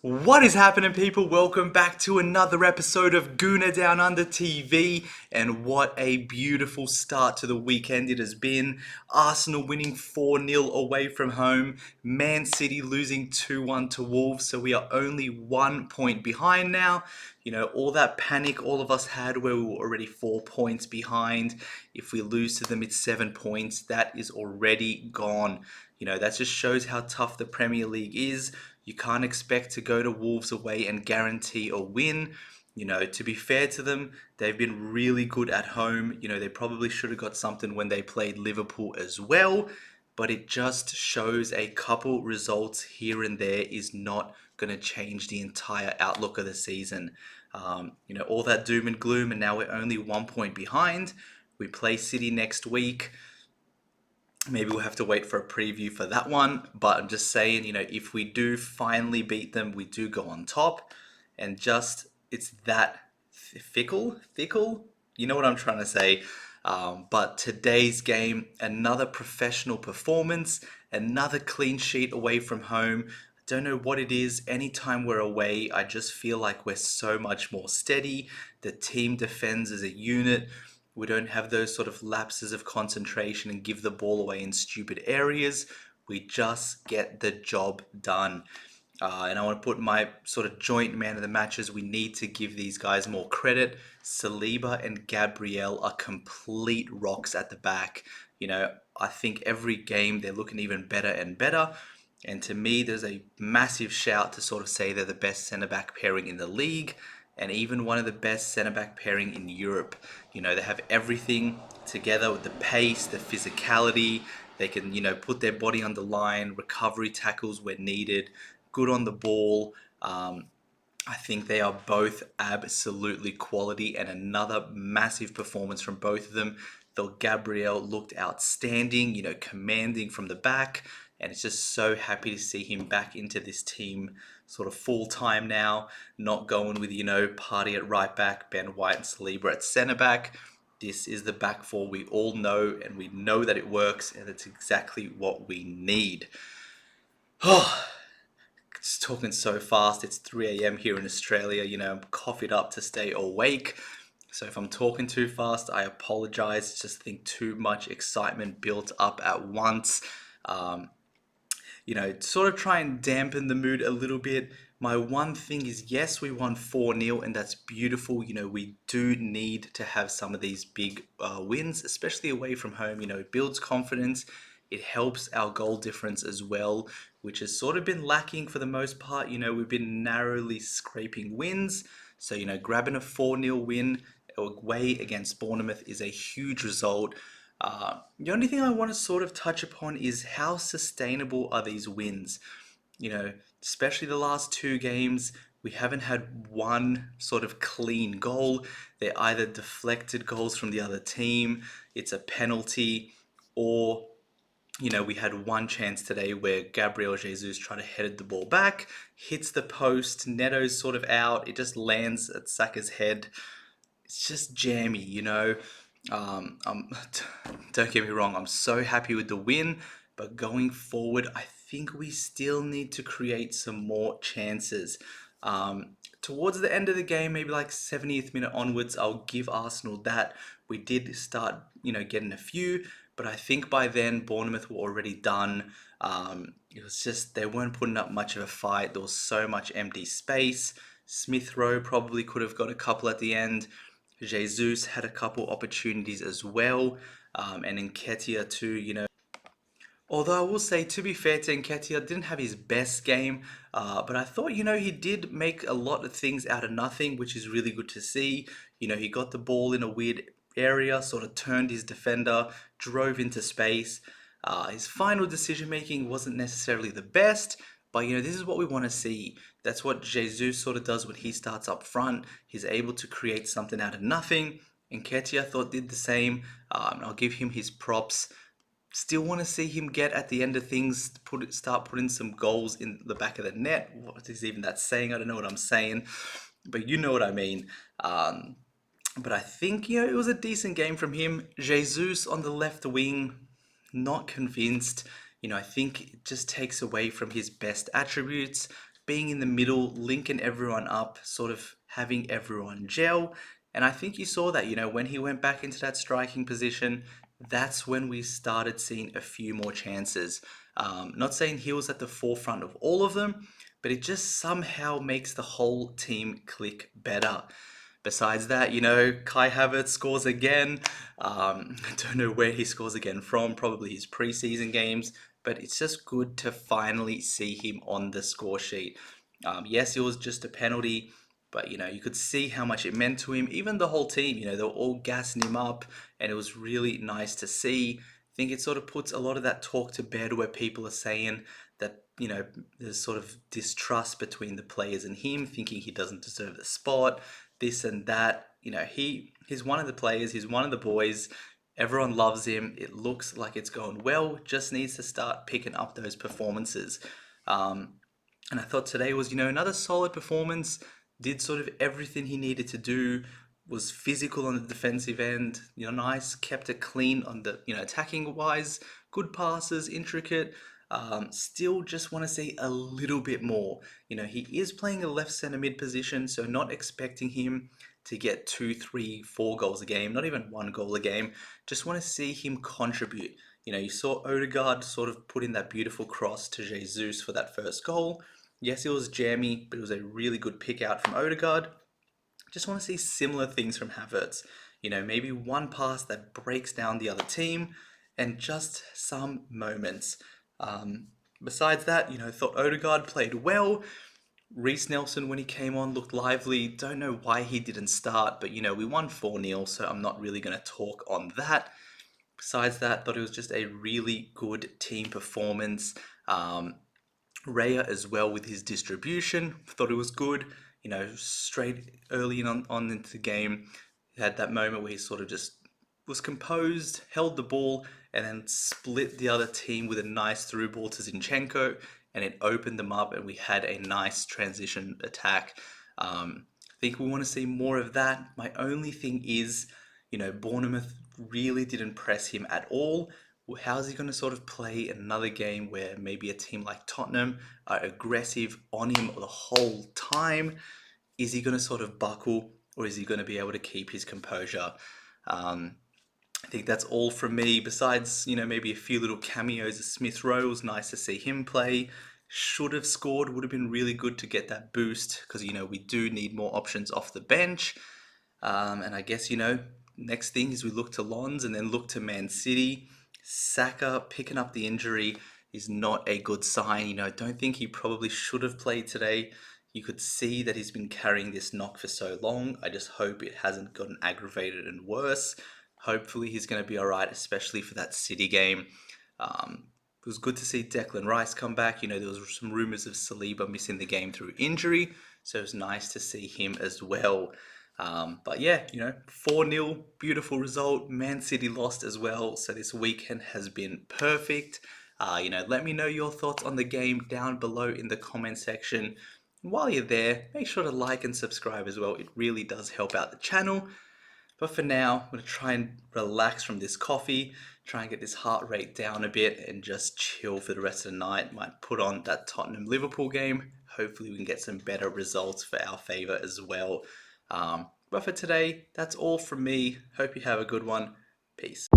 What is happening, people? Welcome back to another episode of Gooner Down Under TV. And what a beautiful start to the weekend it has been. Arsenal winning 4-0 away from home. Man City losing 2-1 to Wolves. So we are only 1 point behind now. You know, all that panic all of us had where we were already 4 points behind. If we lose to them, it's 7 points. That is already gone. You know, that just shows how tough the Premier League is. You can't expect to go to Wolves away and guarantee a win. You know, to be fair to them, they've been really good at home. You know, they probably should have got something when they played Liverpool as well. But it just shows a couple results here and there is not going to change the entire outlook of the season. You know, all that doom and gloom, and now we're only 1 point behind. We play City next week. Maybe we'll have to wait for a preview for that one. But I'm just saying, you know, if we do finally beat them, we do go on top. And just, it's that fickle. You know what I'm trying to say. But today's game, another professional performance, another clean sheet away from home. I don't know what it is. Anytime we're away, I just feel like we're so much more steady. The team defends as a unit. We don't have those sort of lapses of concentration and give the ball away in stupid areas. We just get the job done. And I want to put my sort of joint man of the matches. We need to give these guys more credit. Saliba and Gabriel are complete rocks at the back. You know, I think every game they're looking even better and better. And to me, there's a massive shout to sort of say they're the best centre-back pairing in the league and even one of the best centre-back pairing in Europe. You know, they have everything together with the pace, the physicality. They can, you know, put their body on the line, recovery tackles where needed, good on the ball. I think they are both absolutely quality, and another massive performance from both of them. Though Gabriel looked outstanding, you know, commanding from the back, and it's just so happy to see him back into this team sort of full time now, not going with, you know, Party at right back, Ben White and Saliba at centre back. This is the back four we all know, and we know that it works, and it's exactly what we need. Oh, it's talking so fast. It's 3 a.m. here in Australia. You know, I'm coffeeed up to stay awake. So if I'm talking too fast, I apologize. Just think too much excitement built up at once. You know, sort of try and dampen the mood a little bit. My one thing is, yes, we won 4-0, and that's beautiful. You know, we do need to have some of these big wins, especially away from home. You know, it builds confidence. It helps our goal difference as well, which has sort of been lacking for the most part. You know, we've been narrowly scraping wins. So, you know, grabbing a 4-0 win away against Bournemouth is a huge result. The only thing I want to sort of touch upon is how sustainable are these wins? You know, especially the last two games, we haven't had one sort of clean goal. They're either deflected goals from the other team, it's a penalty, or, you know, we had one chance today where Gabriel Jesus tried to head the ball back, hits the post, Neto's sort of out, it just lands at Saka's head. It's just jammy, you know. Don't get me wrong, I'm so happy with the win, but going forward, I think we still need to create some more chances. Towards the end of the game, maybe like 70th minute onwards, I'll give Arsenal that. We did start, you know, getting a few, but I think by then Bournemouth were already done. It was just, they weren't putting up much of a fight. There was so much empty space. Smith Rowe probably could have got a couple at the end. Jesus had a couple opportunities as well, and Nketiah too, you know. Although I will say, to be fair to Nketiah, didn't have his best game, but I thought, you know, he did make a lot of things out of nothing, which is really good to see. You know, he got the ball in a weird area, sort of turned his defender, drove into space. His final decision making wasn't necessarily the best, but you know, this is what we want to see. That's what Jesus sort of does when he starts up front. He's able to create something out of nothing. Nketiah I thought did the same. I'll give him his props. Still want to see him get at the end of things, start putting some goals in the back of the net. What is even that saying? I don't know what I'm saying, but you know what I mean. But I think, you know, it was a decent game from him. Jesus on the left wing, not convinced. You know, I think it just takes away from his best attributes. being in the middle, linking everyone up, sort of having everyone gel. And I think you saw that, when he went back into that striking position, that's when we started seeing a few more chances. Not saying he was at the forefront of all of them, but it just somehow makes the whole team click better. Besides that, Kai Havertz scores again. I don't know where he scores again from, probably his preseason games, but it's just good to finally see him on the score sheet. Yes, it was just a penalty, but you could see how much it meant to him. Even the whole team, they were all gassing him up, and it was really nice to see. I think it sort of puts a lot of that talk to bed where people are saying that, there's sort of distrust between the players and him, thinking he doesn't deserve the spot, this and that. He's one of the players, he's one of the boys. Everyone loves him. It looks like it's going well. Just needs to start picking up those performances. And I thought today was, another solid performance. Did sort of everything he needed to do. Was physical on the defensive end. Nice. Kept it clean on the, attacking wise. Good passes, intricate. Still just want to see a little bit more. He is playing a left centre mid position, so not expecting him to get 2, 3, 4 goals a game, not even 1 goal a game. Just want to see him contribute. You saw Odegaard sort of put in that beautiful cross to Jesus for that first goal. Yes, it was jammy, but it was a really good pick out from Odegaard. Just want to see similar things from Havertz. Maybe one pass that breaks down the other team, and just some moments. Besides that, thought Odegaard played well. Reece Nelson, when he came on, looked lively. Don't know why he didn't start, but we won 4-0, so I'm not really going to talk on that. Besides that, thought it was just a really good team performance. Raya as well with his distribution, thought it was good. Straight early on into the game, he had that moment where he sort of just was composed, held the ball, and then split the other team with a nice through ball to Zinchenko, and it opened them up, and we had a nice transition attack. I think we want to see more of that. My only thing is, Bournemouth really didn't press him at all. How's he going to sort of play another game where maybe a team like Tottenham are aggressive on him the whole time? Is he going to sort of buckle, or is he going to be able to keep his composure? I think that's all from me. Besides, maybe a few little cameos of Smith Rowe. It was nice to see him play. Should have scored. Would have been really good to get that boost, because, we do need more options off the bench. And I guess, next thing is we look to Lons and then look to Man City. Saka picking up the injury is not a good sign. I don't think he probably should have played today. You could see that he's been carrying this knock for so long. I just hope it hasn't gotten aggravated and worse. Hopefully he's going to be all right, especially for that City game. It was good to see Declan Rice come back. There was some rumours of Saliba missing the game through injury, so it was nice to see him as well. But yeah, 4-0, beautiful result. Man City lost as well, so this weekend has been perfect. Let me know your thoughts on the game down below in the comment section. And while you're there, make sure to like and subscribe as well. It really does help out the channel. But for now, I'm going to try and relax from this coffee, try and get this heart rate down a bit, and just chill for the rest of the night. Might put on that Tottenham-Liverpool game. Hopefully we can get some better results for our favour as well. But for today, that's all from me. Hope you have a good one. Peace.